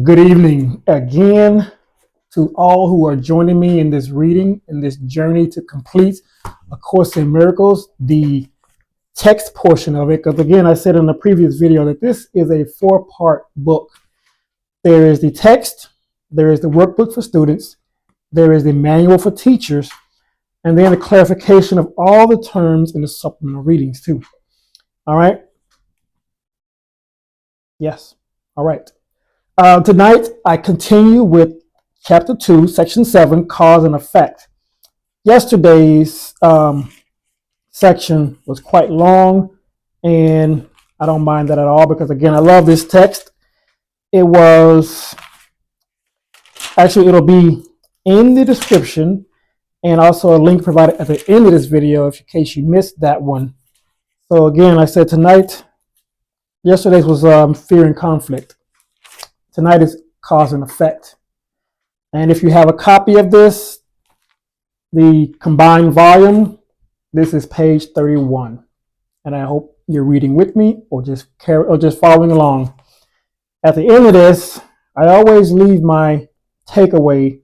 Good evening again to all who are joining me in this reading, in this journey to complete A Course in Miracles, the text portion of it. Because again, I said in the previous video that this is a 4-part book. There is the text, there is the workbook for students, there is the manual for teachers, and then a clarification of all the terms in the supplemental readings too. All right? Yes. All right. Tonight, I continue with Chapter 2, Section 7, Cause and Effect. Yesterday's section was quite long, and I don't mind that at all because, again, I love this text. It'll be in the description and also a link provided at the end of this video in case you missed that one. So, again, I said yesterday's was fear and conflict. Tonight is cause and effect. And if you have a copy of this, the combined volume, this is page 31. And I hope you're reading with me or just following along. At the end of this, I always leave my takeaway,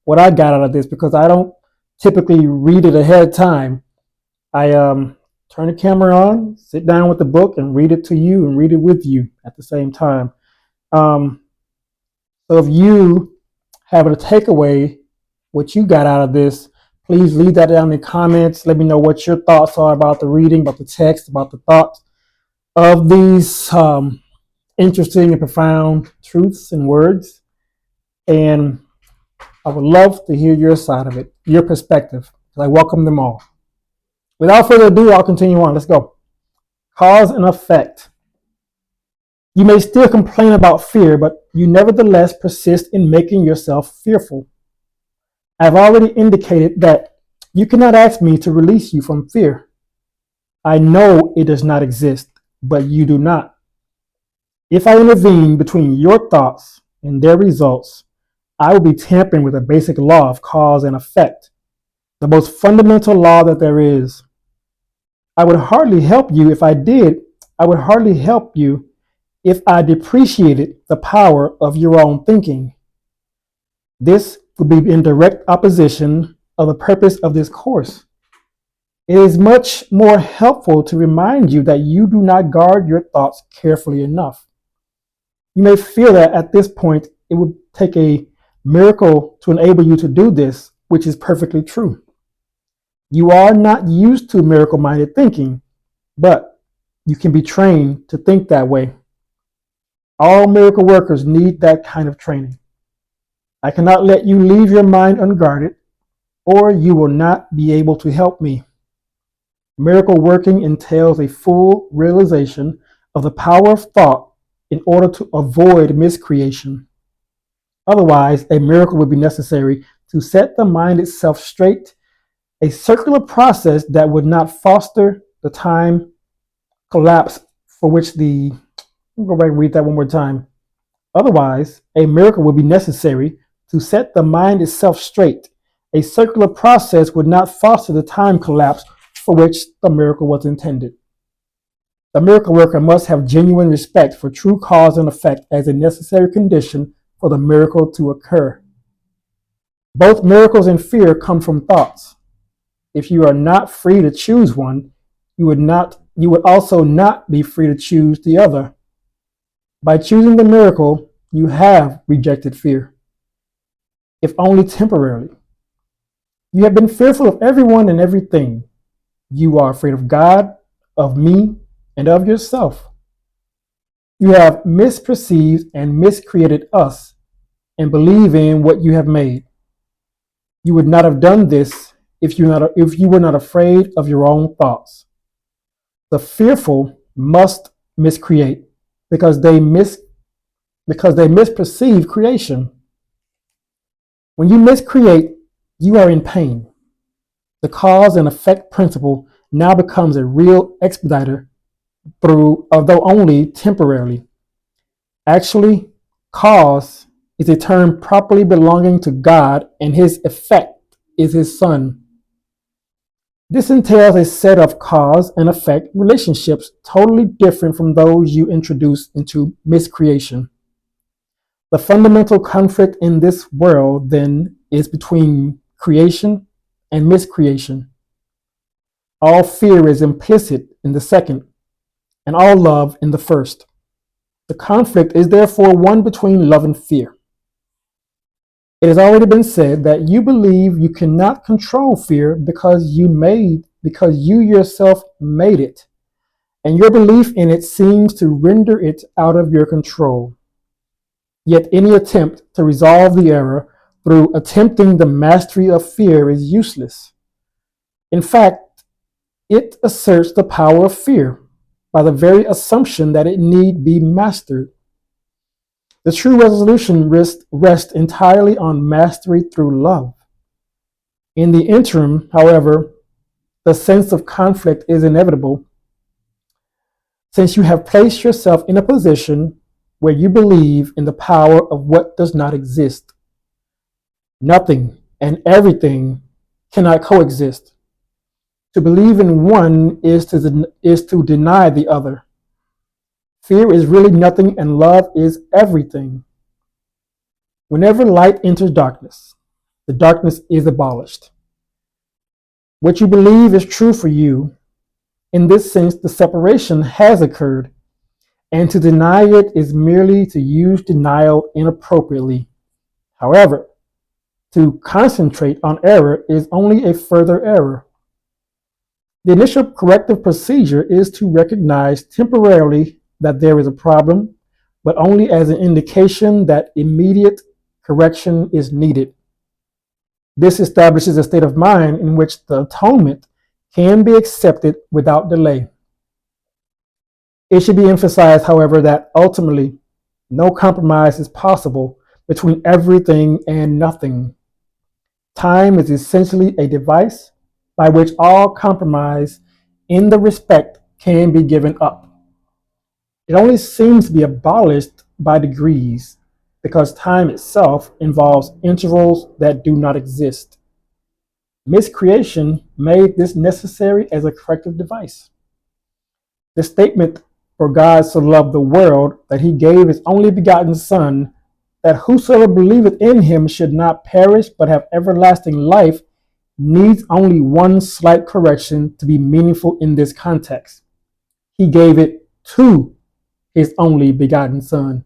what I got out of this, because I don't typically read it ahead of time. I turn the camera on, sit down with the book and read it to you and read it with you at the same time. So if you have a takeaway, what you got out of this, please leave that down in the comments. Let me know what your thoughts are about the reading, about the text, about the thoughts of these interesting and profound truths and words. And I would love to hear your side of it, your perspective. I welcome them all. Without further ado, I'll continue on. Let's go. Cause and effect. You may still complain about fear, but you nevertheless persist in making yourself fearful. I have already indicated that you cannot ask me to release you from fear. I know it does not exist, but you do not. If I intervene between your thoughts and their results, I will be tampering with a basic law of cause and effect, the most fundamental law that there is. I would hardly help you if I did. I would hardly help you if I depreciated the power of your own thinking. This would be in direct opposition of the purpose of this course. It is much more helpful to remind you that you do not guard your thoughts carefully enough. You may feel that at this point it would take a miracle to enable you to do this, which is perfectly true. You are not used to miracle-minded thinking, but you can be trained to think that way. All miracle workers need that kind of training. I cannot let you leave your mind unguarded, or you will not be able to help me. Miracle working entails a full realization of the power of thought in order to avoid miscreation. Otherwise, a miracle would be necessary to set the mind itself straight, a circular process that would not foster the time collapse for which I'll go back and read that one more time. Otherwise, a miracle would be necessary to set the mind itself straight. A circular process would not foster the time collapse for which the miracle was intended. The miracle worker must have genuine respect for true cause and effect as a necessary condition for the miracle to occur. Both miracles and fear come from thoughts. If you are not free to choose one, you would also not be free to choose the other. By choosing the miracle, you have rejected fear, if only temporarily. You have been fearful of everyone and everything. You are afraid of God, of me, and of yourself. You have misperceived and miscreated us and believe in what you have made. You would not have done this if you were not afraid of your own thoughts. The fearful must miscreate because they misperceive creation. When you miscreate, you are in pain. The cause and effect principle now becomes a real expediter although only temporarily. Actually, cause is a term properly belonging to God, and his effect is his Son. This entails a set of cause and effect relationships totally different from those you introduce into miscreation. The fundamental conflict in this world, then, is between creation and miscreation. All fear is implicit in the second, and all love in the first. The conflict is therefore one between love and fear. It has already been said that you believe you cannot control fear because you yourself made it, and your belief in it seems to render it out of your control. Yet any attempt to resolve the error through attempting the mastery of fear is useless. In fact, it asserts the power of fear by the very assumption that it need be mastered. The true resolution rests entirely on mastery through love. In the interim, however, the sense of conflict is inevitable since you have placed yourself in a position where you believe in the power of what does not exist. Nothing and everything cannot coexist. To believe in one is to deny the other. Fear is really nothing and love is everything. Whenever light enters darkness, the darkness is abolished. What you believe is true for you. In this sense, the separation has occurred, and to deny it is merely to use denial inappropriately. However, to concentrate on error is only a further error. The initial corrective procedure is to recognize temporarily that there is a problem, but only as an indication that immediate correction is needed. This establishes a state of mind in which the atonement can be accepted without delay. It should be emphasized, however, that ultimately no compromise is possible between everything and nothing. Time is essentially a device by which all compromise in the respect can be given up. It only seems to be abolished by degrees because time itself involves intervals that do not exist. Miscreation made this necessary as a corrective device. The statement, "For God so loved the world that he gave his only begotten Son, that whosoever believeth in him should not perish but have everlasting life," needs only one slight correction to be meaningful in this context. He gave it to his only begotten Son.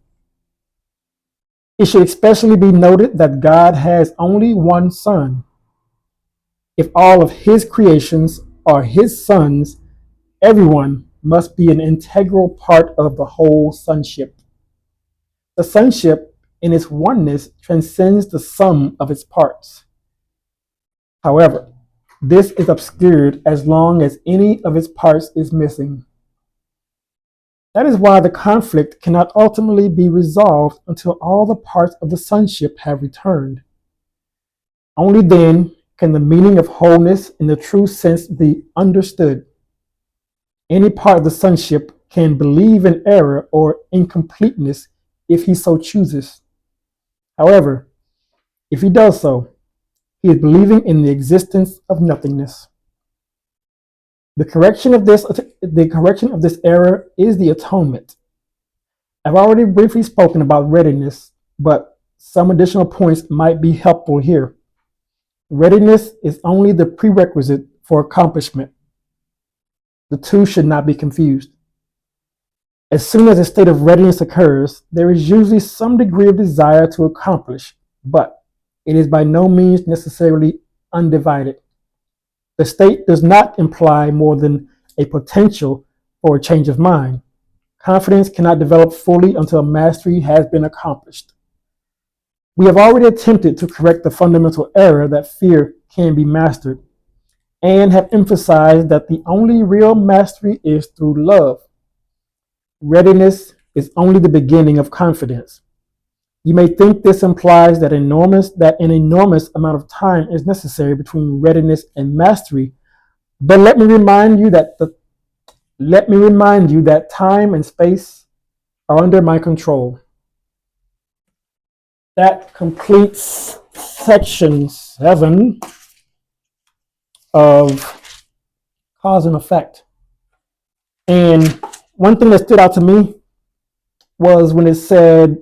It should especially be noted that God has only one Son. If all of his creations are his sons, everyone must be an integral part of the whole sonship. The sonship, in its oneness, transcends the sum of its parts. However, this is obscured as long as any of its parts is missing. That is why the conflict cannot ultimately be resolved until all the parts of the sonship have returned. Only then can the meaning of wholeness in the true sense be understood. Any part of the sonship can believe in error or incompleteness if he so chooses. However, if he does so, he is believing in the existence of nothingness. The correction of this error is the atonement. I've already briefly spoken about readiness, but some additional points might be helpful here. Readiness is only the prerequisite for accomplishment. The two should not be confused. As soon as a state of readiness occurs, there is usually some degree of desire to accomplish, but it is by no means necessarily undivided. The state does not imply more than a potential for a change of mind. Confidence cannot develop fully until mastery has been accomplished. We have already attempted to correct the fundamental error that fear can be mastered, and have emphasized that the only real mastery is through love. Readiness is only the beginning of confidence. You may think this implies that an enormous amount of time is necessary between readiness and mastery, but let me remind you that time and space are under my control. That completes section 7 of cause and effect. And one thing that stood out to me was when it said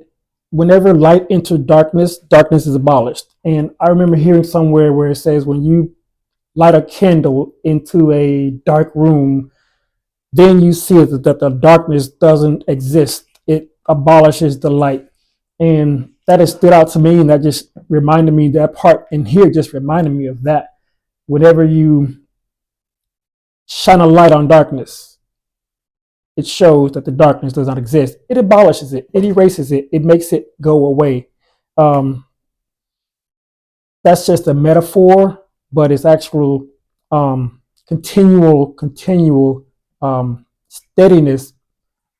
whenever light enters darkness, darkness is abolished. And I remember hearing somewhere where it says when you light a candle into a dark room, then you see that the darkness doesn't exist. It abolishes the light. And that has stood out to me, and that just reminded me, that part in here just reminded me of that. Whenever you shine a light on darkness, it shows that the darkness does not exist. It abolishes it, it erases it, it makes it go away. Um, that's just a metaphor, but it's actual continual steadiness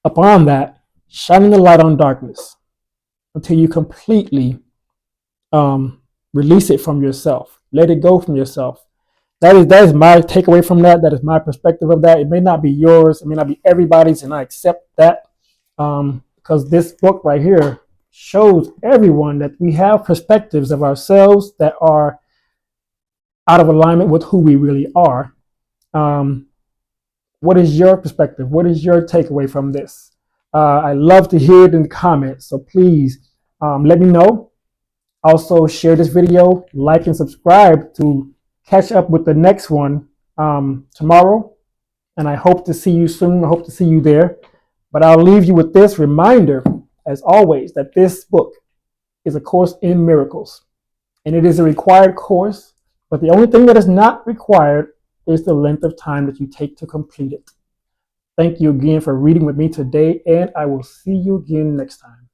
upon that, shining the light on darkness until you completely release it from yourself. Let it go from yourself. That is my takeaway from that. That is my perspective of that. It may not be yours. It may not be everybody's, and I accept that, because this book right here shows everyone that we have perspectives of ourselves that are out of alignment with who we really are. What is your perspective? What is your takeaway from this? I love to hear it in the comments, so please let me know. Also, share this video, like and subscribe to catch up with the next one tomorrow. And I hope to see you soon. I hope to see you there. But I'll leave you with this reminder, as always, that this book is a course in miracles. And it is a required course, but the only thing that is not required is the length of time that you take to complete it. Thank you again for reading with me today, and I will see you again next time.